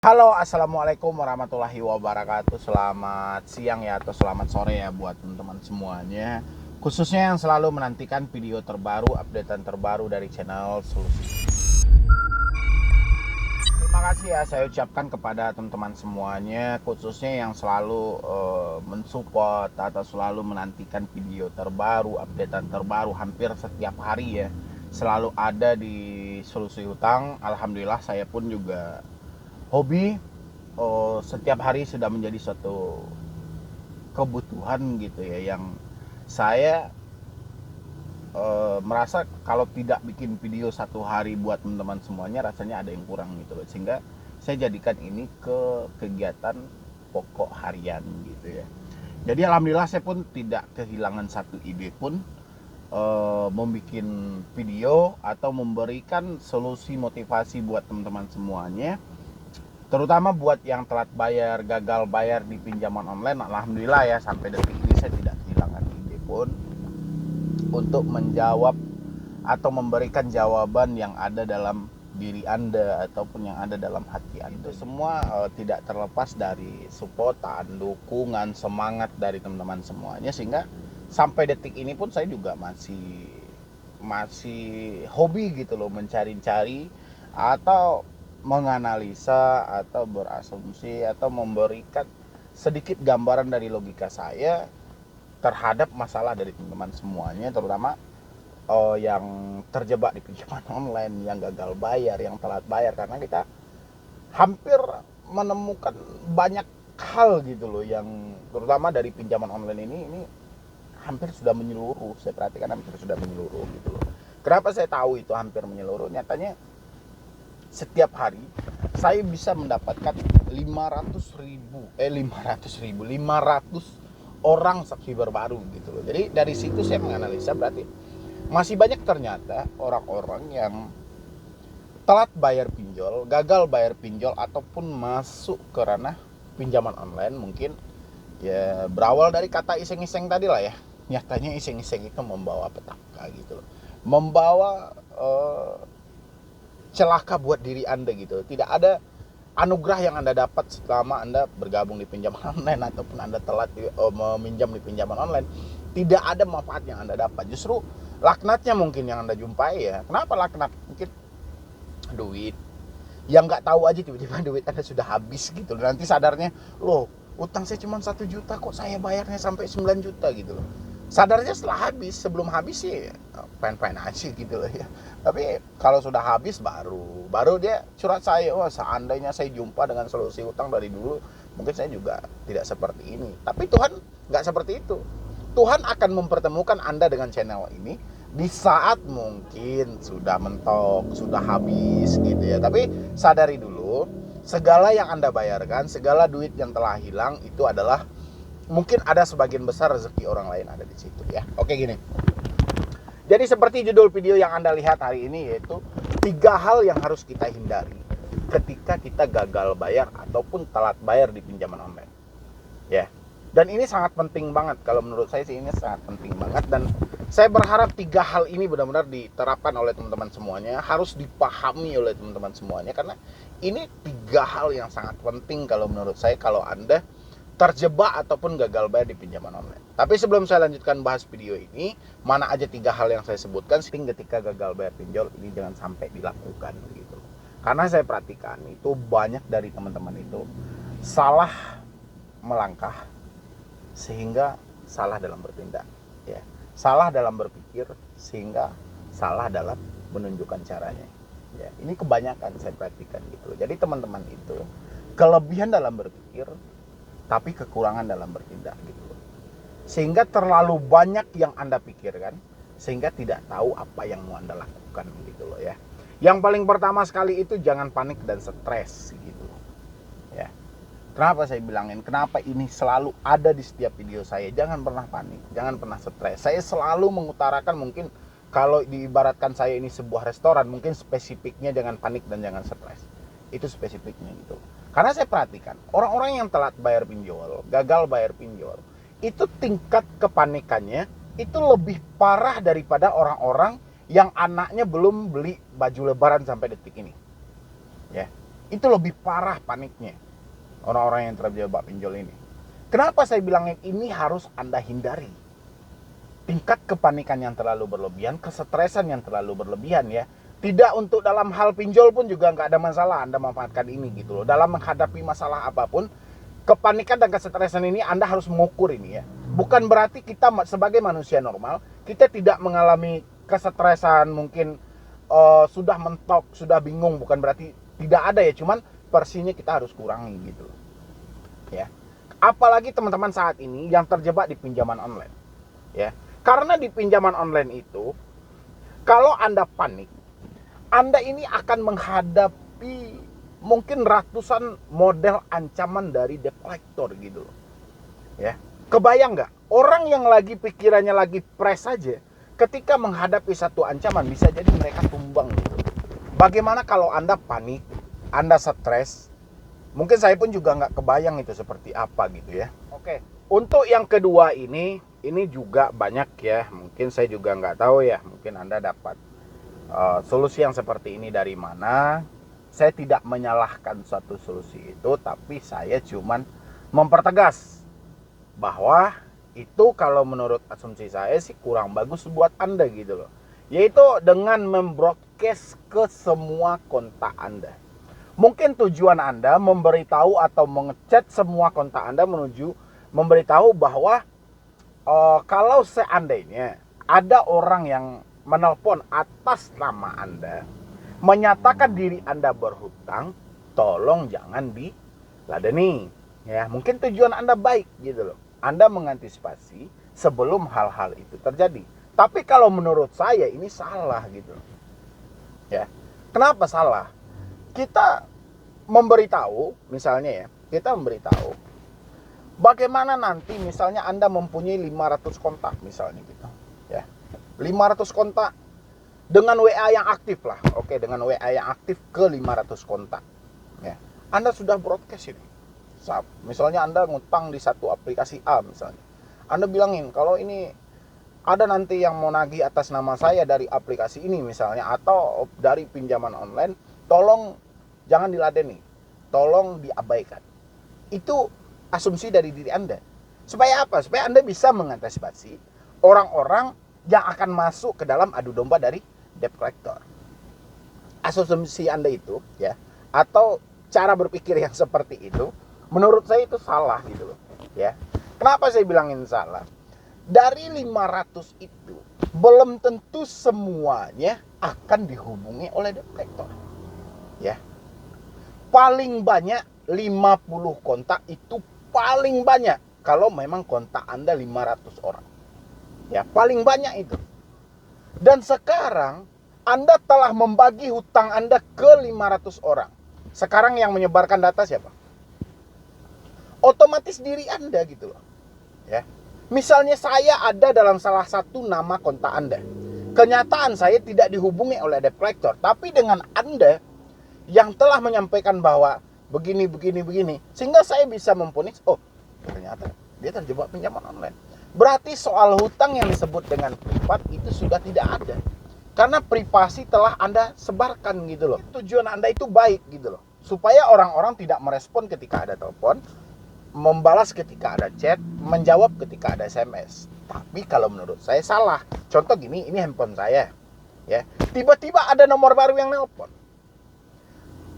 Halo, assalamualaikum warahmatullahi wabarakatuh. Selamat siang ya, atau selamat sore ya buat teman-teman semuanya. Khususnya yang selalu menantikan video terbaru, updatean terbaru dari channel Solusi. Terima kasih ya saya ucapkan kepada teman-teman semuanya, khususnya yang selalu mensupport atau selalu menantikan video terbaru, updatean terbaru hampir setiap hari ya. Selalu ada di Solusi Hutang. Alhamdulillah saya pun juga hobi setiap hari sudah menjadi suatu kebutuhan gitu ya, yang saya merasa kalau tidak bikin video satu hari buat teman-teman semuanya rasanya ada yang kurang gitu loh, sehingga saya jadikan ini ke kegiatan pokok harian gitu ya. Jadi alhamdulillah saya pun tidak kehilangan satu ide pun membuat video atau memberikan solusi motivasi buat teman-teman semuanya, terutama buat yang telat bayar, gagal bayar di pinjaman online. Alhamdulillah ya, sampai detik ini saya tidak kehilangan ide pun untuk menjawab atau memberikan jawaban yang ada dalam diri Anda ataupun yang ada dalam hati Anda. Itu semua tidak terlepas dari supportan, dukungan, semangat dari teman-teman semuanya, sehingga sampai detik ini pun saya juga masih hobi gitu loh, mencari-cari atau menganalisa atau berasumsi atau memberikan sedikit gambaran dari logika saya terhadap masalah dari teman-teman semuanya, terutama yang terjebak di pinjaman online, yang gagal bayar, yang telat bayar. Karena kita hampir menemukan banyak hal gitu loh, yang terutama dari pinjaman online ini hampir sudah menyeluruh. Saya perhatikan hampir sudah menyeluruh gitu loh. Kenapa saya tahu itu hampir menyeluruh? Nyatanya setiap hari saya bisa mendapatkan 500 orang subscriber baru gitu loh. Jadi dari situ saya menganalisa, berarti masih banyak ternyata orang-orang yang telat bayar pinjol, gagal bayar pinjol, ataupun masuk ke ranah pinjaman online. Mungkin ya berawal dari kata iseng-iseng tadi lah ya. Nyatanya iseng-iseng itu membawa petaka gitu loh, membawa celaka buat diri Anda gitu. Tidak ada anugerah yang Anda dapat selama Anda bergabung di pinjaman online ataupun Anda telat meminjam di pinjaman online. Tidak ada manfaat yang Anda dapat. Justru laknatnya mungkin yang Anda jumpai ya. Kenapa laknat? Mungkin duit yang nggak tahu aja, tiba-tiba duit Anda sudah habis gitu. Nanti sadarnya, loh, utang saya cuma 1 juta kok saya bayarnya sampai 9 juta gitu loh. Sadarnya setelah habis. Sebelum habis sih fine-fine aja gitu loh ya. Tapi kalau sudah habis baru dia curhat saya, wah seandainya saya jumpa dengan solusi utang dari dulu, mungkin saya juga tidak seperti ini. Tapi Tuhan nggak seperti itu. Tuhan akan mempertemukan Anda dengan channel ini di saat mungkin sudah mentok, sudah habis gitu ya. Tapi sadari dulu, segala yang Anda bayarkan, segala duit yang telah hilang itu adalah mungkin ada sebagian besar rezeki orang lain ada di situ ya. Oke, gini. Jadi seperti judul video yang Anda lihat hari ini, yaitu 3 hal yang harus kita hindari ketika kita gagal bayar ataupun telat bayar di pinjaman online. Ya. Dan ini sangat penting banget, kalau menurut saya sih ini sangat penting banget, dan saya berharap 3 hal ini benar-benar diterapkan oleh teman-teman semuanya, harus dipahami oleh teman-teman semuanya, karena ini 3 hal yang sangat penting kalau menurut saya kalau Anda terjebak ataupun gagal bayar di pinjaman online. Tapi sebelum saya lanjutkan bahas video ini, mana aja 3 hal yang saya sebutkan, ketika gagal bayar pinjol ini jangan sampai dilakukan gitu. Karena saya perhatikan itu banyak dari teman-teman itu salah melangkah sehingga salah dalam bertindak ya. Salah dalam berpikir sehingga salah dalam menunjukkan caranya ya. Ini kebanyakan saya perhatikan gitu. Jadi teman-teman itu kelebihan dalam berpikir tapi kekurangan dalam bertindak gitu. Sehingga terlalu banyak yang Anda pikirkan sehingga tidak tahu apa yang mau Anda lakukan gitu loh ya. Yang paling pertama sekali itu jangan panik dan stres gitu ya. Kenapa saya bilangin, kenapa ini selalu ada di setiap video saya? Jangan pernah panik, jangan pernah stres. Saya selalu mengutarakan, mungkin kalau diibaratkan saya ini sebuah restoran, mungkin spesifiknya jangan panik dan jangan stres. Itu spesifiknya gitu. Karena saya perhatikan, orang-orang yang telat bayar pinjol, gagal bayar pinjol, itu tingkat kepanikannya itu lebih parah daripada orang-orang yang anaknya belum beli baju lebaran sampai detik ini. Ya. Itu lebih parah paniknya orang-orang yang terjebak pinjol ini. Kenapa saya bilang ini harus Anda hindari? Tingkat kepanikan yang terlalu berlebihan, kesetresan yang terlalu berlebihan ya. Tidak untuk dalam hal pinjol pun juga nggak ada masalah Anda memanfaatkan ini gitu loh. Dalam menghadapi masalah apapun, kepanikan dan kesetresan ini Anda harus mengukur ini ya. Bukan berarti kita sebagai manusia normal, kita tidak mengalami kesetresan, mungkin sudah mentok, sudah bingung, bukan berarti tidak ada ya, cuman porsinya kita harus kurangi gitu ya. Apalagi teman-teman saat ini yang terjebak di pinjaman online ya. Karena di pinjaman online itu, kalau Anda panik, Anda ini akan menghadapi mungkin ratusan model ancaman dari debt collector gitu loh ya. Kebayang nggak, orang yang lagi pikirannya lagi press saja, ketika menghadapi satu ancaman bisa jadi mereka tumbang gitu. Bagaimana kalau Anda panik, Anda stres? Mungkin saya pun juga nggak kebayang itu seperti apa gitu ya. Oke, untuk yang kedua ini juga banyak ya. Mungkin saya juga nggak tahu ya. Mungkin Anda dapat solusi yang seperti ini dari mana. Saya tidak menyalahkan suatu solusi itu, tapi saya cuman mempertegas bahwa itu kalau menurut asumsi saya sih kurang bagus buat Anda gitu loh. Yaitu dengan membroadcast ke semua kontak Anda. Mungkin tujuan Anda memberitahu atau mengechat semua kontak Anda menuju memberitahu bahwa kalau seandainya ada orang yang menelpon atas nama Anda, menyatakan diri Anda berhutang, tolong jangan diladeni. Ya, mungkin tujuan Anda baik gitu loh. Anda mengantisipasi sebelum hal-hal itu terjadi. Tapi kalau menurut saya ini salah gitu. Ya. Kenapa salah? Kita memberitahu, misalnya ya, kita memberitahu bagaimana nanti misalnya Anda mempunyai 500 kontak misalnya gitu. Ya. 500 kontak dengan WA yang aktif lah. Oke, dengan WA yang aktif ke 500 kontak. Ya. Anda sudah broadcast ini. Misalnya Anda ngutang di satu aplikasi A misalnya. Anda bilangin kalau ini ada nanti yang mau nagih atas nama saya dari aplikasi ini misalnya, atau dari pinjaman online, tolong jangan diladeni, tolong diabaikan. Itu asumsi dari diri Anda. Supaya apa? Supaya Anda bisa mengantisipasi orang-orang yang akan masuk ke dalam adu domba dari debt collector. Asumsi Anda itu ya, atau cara berpikir yang seperti itu, menurut saya itu salah gitu loh ya. Kenapa saya bilangin salah? Dari 500 itu belum tentu semuanya akan dihubungi oleh debt collector ya. Paling banyak 50 kontak, itu paling banyak kalau memang kontak Anda 500 orang ya, paling banyak itu. Dan sekarang Anda telah membagi hutang Anda ke 500 orang. Sekarang yang menyebarkan data siapa? Otomatis diri Anda gitu loh ya. Misalnya saya ada dalam salah satu nama kontak Anda, kenyataan saya tidak dihubungi oleh debt collector, tapi dengan Anda yang telah menyampaikan bahwa begini, sehingga saya bisa memponis, oh ternyata dia terjebak pinjaman online. Berarti soal hutang yang disebut dengan privat itu sudah tidak ada, karena privasi telah Anda sebarkan gitu loh. Tujuan Anda itu baik gitu loh, supaya orang-orang tidak merespon ketika ada telepon, membalas ketika ada chat, menjawab ketika ada SMS. Tapi kalau menurut saya salah. Contoh gini, ini handphone saya ya, tiba-tiba ada nomor baru yang nelpon.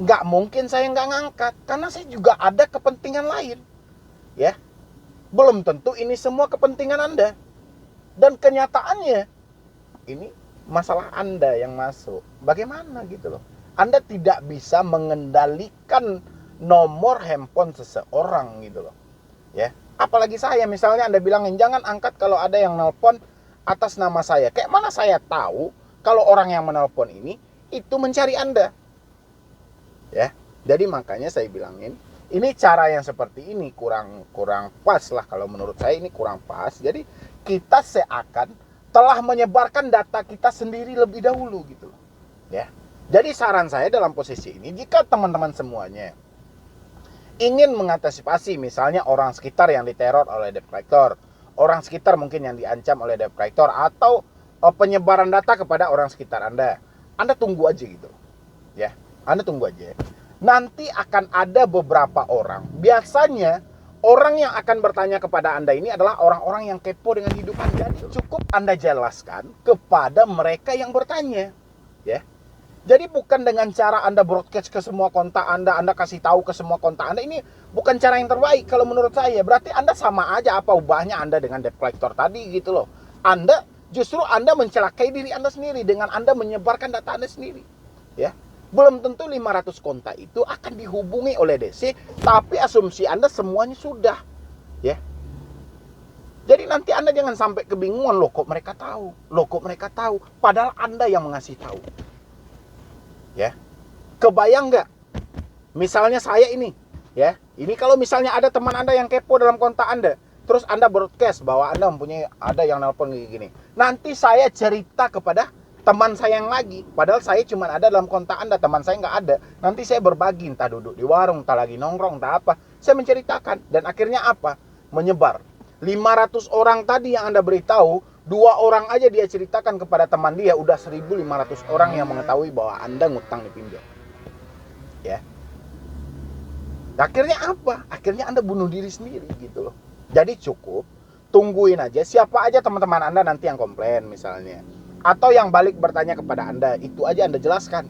Nggak mungkin saya nggak ngangkat, karena saya juga ada kepentingan lain ya. Belum tentu ini semua kepentingan Anda. Dan kenyataannya ini masalah Anda yang masuk. Bagaimana gitu loh. Anda tidak bisa mengendalikan nomor handphone seseorang gitu loh ya. Apalagi saya, misalnya Anda bilangin jangan angkat kalau ada yang nelpon atas nama saya. Kayak mana saya tahu kalau orang yang menelpon ini itu mencari Anda ya. Jadi makanya saya bilangin ini cara yang seperti ini kurang pas lah, kalau menurut saya ini kurang pas. Jadi kita seakan telah menyebarkan data kita sendiri lebih dahulu gitu loh ya. Jadi saran saya dalam posisi ini, jika teman-teman semuanya ingin mengantisipasi misalnya orang sekitar yang diteror oleh debt collector, orang sekitar mungkin yang diancam oleh debt collector, atau penyebaran data kepada orang sekitar Anda, Anda tunggu aja gitu ya. Anda tunggu aja. nanti akan ada beberapa orang. Biasanya orang yang akan bertanya kepada Anda ini adalah orang-orang yang kepo dengan hidup Anda. Cukup Anda jelaskan kepada mereka yang bertanya, ya. Jadi bukan dengan cara Anda broadcast ke semua kontak Anda kasih tahu ke semua kontak Anda. Ini bukan cara yang terbaik kalau menurut saya. Berarti Anda sama aja apa ubahnya Anda dengan debt collector tadi gitu loh. Justru Anda mencelakai diri Anda sendiri dengan Anda menyebarkan data Anda sendiri. Ya. Belum tentu 500 kontak itu akan dihubungi oleh DC, tapi asumsi Anda semuanya sudah. Ya. Jadi nanti Anda jangan sampai kebingungan, loh kok mereka tahu. Padahal Anda yang mengasih tahu. Ya, kebayang nggak? Misalnya saya ini, ya, ini kalau misalnya ada teman Anda yang kepo dalam kontak Anda, terus Anda broadcast bahwa Anda mempunyai ada yang nelpon gini. Nanti saya cerita kepada teman saya yang lagi, padahal saya cuma ada dalam kontak Anda, teman saya nggak ada. Nanti saya berbagi, entah duduk di warung, entah lagi nongkrong, entah apa. Saya menceritakan dan akhirnya apa? Menyebar. 500 orang tadi yang Anda beritahu, 2 orang aja dia ceritakan kepada teman dia, udah 1.500 orang yang mengetahui bahwa Anda ngutang di pinjol. Ya. Akhirnya apa? Akhirnya Anda bunuh diri sendiri gitu loh. Jadi cukup tungguin aja siapa aja teman-teman Anda nanti yang komplain misalnya, atau yang balik bertanya kepada Anda, itu aja Anda jelaskan.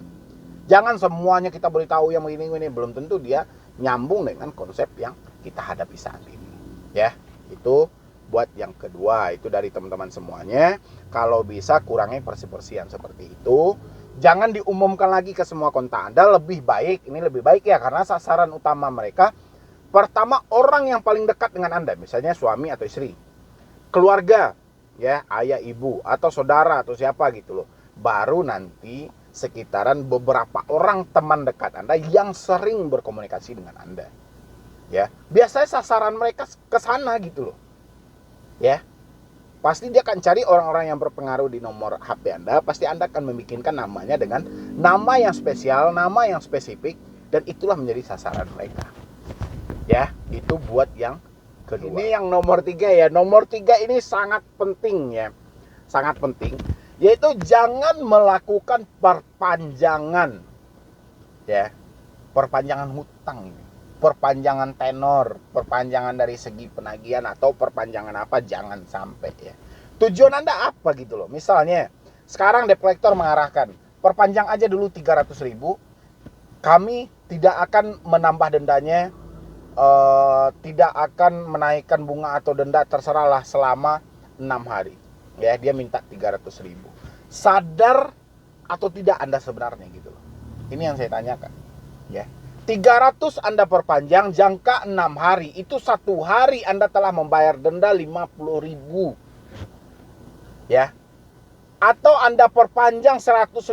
Jangan semuanya kita beritahu yang begini-begini, belum tentu dia nyambung dengan konsep yang kita hadapi saat ini. Ya, itu buat yang kedua, itu dari teman-teman semuanya. Kalau bisa kurangi persi-persian seperti itu. Jangan diumumkan lagi ke semua kontak Anda. Lebih baik ya, karena sasaran utama mereka pertama orang yang paling dekat dengan Anda, misalnya suami atau istri, keluarga, ya, ayah, ibu, atau saudara atau siapa gitu loh. Baru nanti sekitaran beberapa orang teman dekat Anda yang sering berkomunikasi dengan Anda. Ya, biasanya sasaran mereka ke sana gitu loh. Ya, pasti dia akan cari orang-orang yang berpengaruh di nomor HP Anda. Pasti Anda akan membikinkan namanya dengan nama yang spesial, nama yang spesifik, dan itulah menjadi sasaran mereka. Ya, itu buat yang kedua. Ini yang nomor 3 ya. Nomor 3 ini sangat penting ya, sangat penting, yaitu jangan melakukan perpanjangan, ya, perpanjangan hutang ini. Perpanjangan tenor, perpanjangan dari segi penagihan atau perpanjangan apa, jangan sampai ya. Tujuan Anda apa gitu loh. Misalnya sekarang debt collector mengarahkan perpanjang aja dulu 300.000, kami tidak akan menambah dendanya, tidak akan menaikkan bunga atau denda, terserahlah selama 6 hari. Ya, dia minta 300.000. Sadar atau tidak Anda sebenarnya gitu loh. Ini yang saya tanyakan. Ya. 300 Anda perpanjang jangka 6 hari. Itu 1 hari Anda telah membayar denda 50.000. Ya. Atau Anda perpanjang 150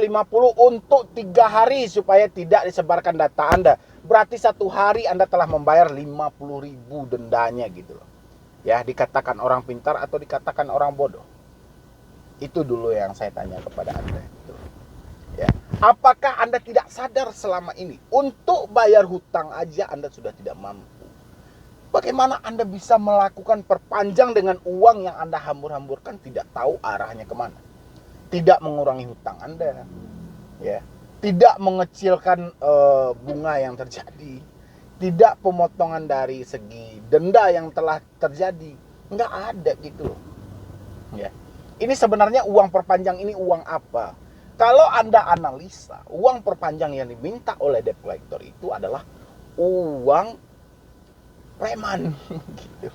untuk 3 hari supaya tidak disebarkan data Anda. Berarti 1 hari Anda telah membayar 50.000 dendanya gitu loh. Ya, dikatakan orang pintar atau dikatakan orang bodoh. Itu dulu yang saya tanya kepada Anda gitu. Ya. Apakah Anda tidak sadar selama ini untuk bayar hutang aja Anda sudah tidak mampu? Bagaimana Anda bisa melakukan perpanjang dengan uang yang Anda hambur-hamburkan, tidak tahu arahnya kemana? Tidak mengurangi hutang Anda, ya, tidak mengecilkan bunga yang terjadi, tidak pemotongan dari segi denda yang telah terjadi, nggak ada gitu loh. Ya. Ini sebenarnya uang perpanjang ini uang apa? Kalau Anda analisa, uang perpanjang yang diminta oleh debt collector itu adalah uang preman gitu.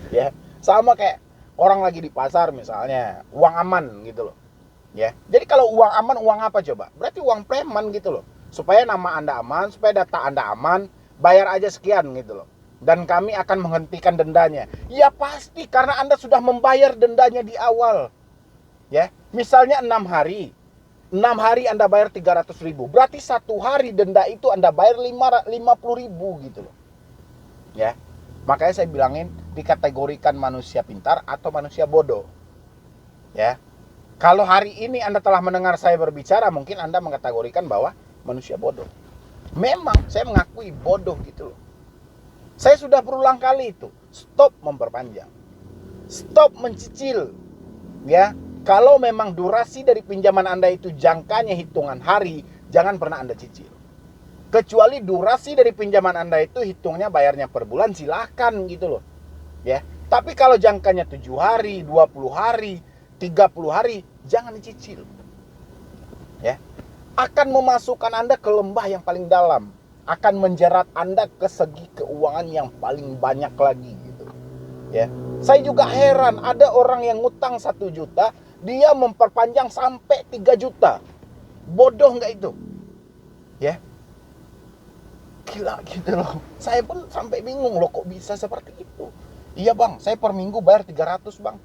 Ya, sama kayak orang lagi di pasar misalnya, uang aman gitu loh. Ya. Jadi kalau uang aman, uang apa coba? Berarti uang preman gitu loh. Supaya nama Anda aman, supaya data Anda aman, bayar aja sekian gitu loh. Dan kami akan menghentikan dendanya. Ya pasti karena Anda sudah membayar dendanya di awal. Ya, misalnya 6 hari. 6 hari Anda bayar 300.000. Berarti 1 hari denda itu Anda bayar 50.000 gitu loh. Ya. Makanya saya bilangin dikategorikan manusia pintar atau manusia bodoh. Ya. Kalau hari ini Anda telah mendengar saya berbicara, mungkin Anda mengkategorikan bahwa manusia bodoh. Memang saya mengakui bodoh gitu loh. Saya sudah berulang kali itu. Stop memperpanjang. Stop mencicil. Ya. Kalau memang durasi dari pinjaman Anda itu jangkanya hitungan hari, jangan pernah Anda cicil. Kecuali durasi dari pinjaman Anda itu hitungnya bayarnya per bulan, silakan gitu loh. Ya. Tapi kalau jangkanya 7 hari, 20 hari, 30 hari, jangan dicicil. Ya. Akan memasukkan Anda ke lembah yang paling dalam, akan menjerat Anda ke segi keuangan yang paling banyak lagi gitu. Ya. Saya juga heran, ada orang yang ngutang 1 juta, dia memperpanjang sampai 3 juta. Bodoh nggak itu? Ya. Gila gitu loh. Saya pun sampai bingung loh, kok bisa seperti itu. Iya bang, saya per minggu bayar 300 bang.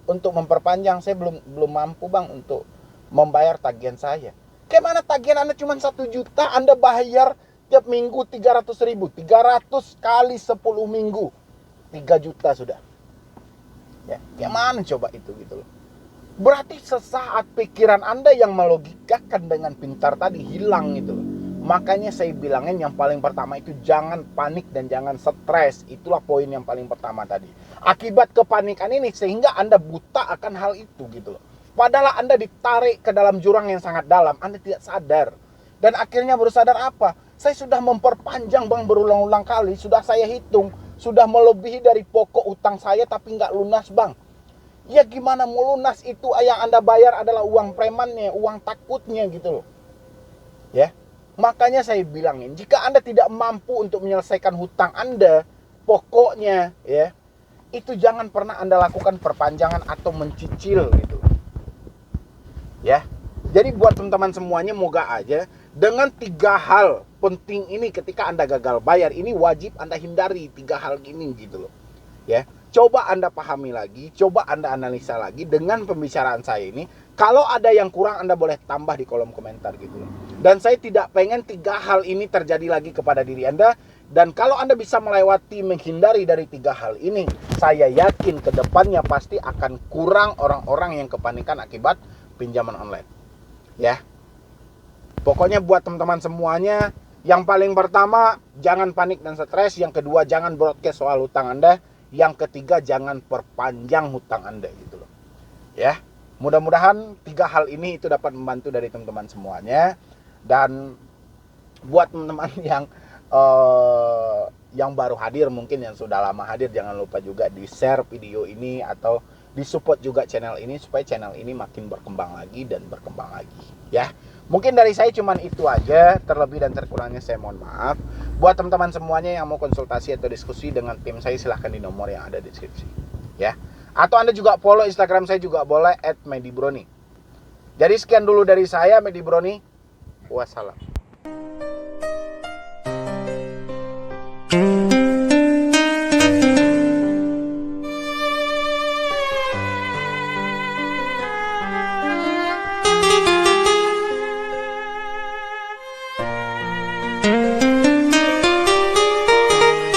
Untuk memperpanjang, saya belum mampu bang untuk membayar tagihan saya. Kayak mana tagihan Anda cuma 1 juta, Anda bayar tiap minggu 300 ribu. 300 kali 10 minggu. 3 juta sudah. Ya, kayak mana coba itu gitu loh. Berarti sesaat pikiran Anda yang melogikakan dengan pintar tadi hilang gitu loh. Makanya saya bilangin yang paling pertama itu jangan panik dan jangan stres. Itulah poin yang paling pertama tadi. Akibat kepanikan ini sehingga Anda buta akan hal itu gitu loh. Padahal Anda ditarik ke dalam jurang yang sangat dalam, Anda tidak sadar. Dan akhirnya baru sadar apa? Saya sudah memperpanjang bang berulang-ulang kali, sudah saya hitung, sudah melebihi dari pokok utang saya tapi nggak lunas bang. Ya gimana mau lunas, itu yang Anda bayar adalah uang premannya, uang takutnya gitu loh. Ya. Makanya saya bilangin, jika Anda tidak mampu untuk menyelesaikan hutang Anda, pokoknya ya, itu jangan pernah Anda lakukan perpanjangan atau mencicil gitu. Ya. Jadi buat teman-teman semuanya, moga aja dengan 3 hal penting ini ketika Anda gagal bayar, ini wajib Anda hindari 3 hal gini gitu loh. Ya. Coba Anda pahami lagi, coba Anda analisa lagi dengan pembicaraan saya ini. Kalau ada yang kurang, Anda boleh tambah di kolom komentar gitu loh. Dan saya tidak pengen 3 hal ini terjadi lagi kepada diri Anda. Dan kalau Anda bisa melewati, menghindari dari 3 hal ini, saya yakin kedepannya pasti akan kurang orang-orang yang kepanikan akibat pinjaman online. Ya. Pokoknya buat teman-teman semuanya, yang paling pertama, jangan panik dan stres. Yang kedua, jangan broadcast soal hutang Anda. Yang ketiga, jangan perpanjang hutang Anda gitu loh. Ya. Mudah-mudahan 3 hal ini itu dapat membantu dari teman-teman semuanya. Dan buat teman-teman yang baru hadir, mungkin yang sudah lama hadir, jangan lupa juga di-share video ini atau di-support juga channel ini supaya channel ini makin berkembang lagi dan berkembang lagi. Ya. Mungkin dari saya cuman itu aja, terlebih dan terkurangnya saya mohon maaf. Buat teman-teman semuanya yang mau konsultasi atau diskusi dengan tim saya, silahkan di nomor yang ada di deskripsi. Ya. Atau Anda juga follow Instagram saya juga boleh @medibroni. Jadi sekian dulu dari saya, Medibroni. Wassalam.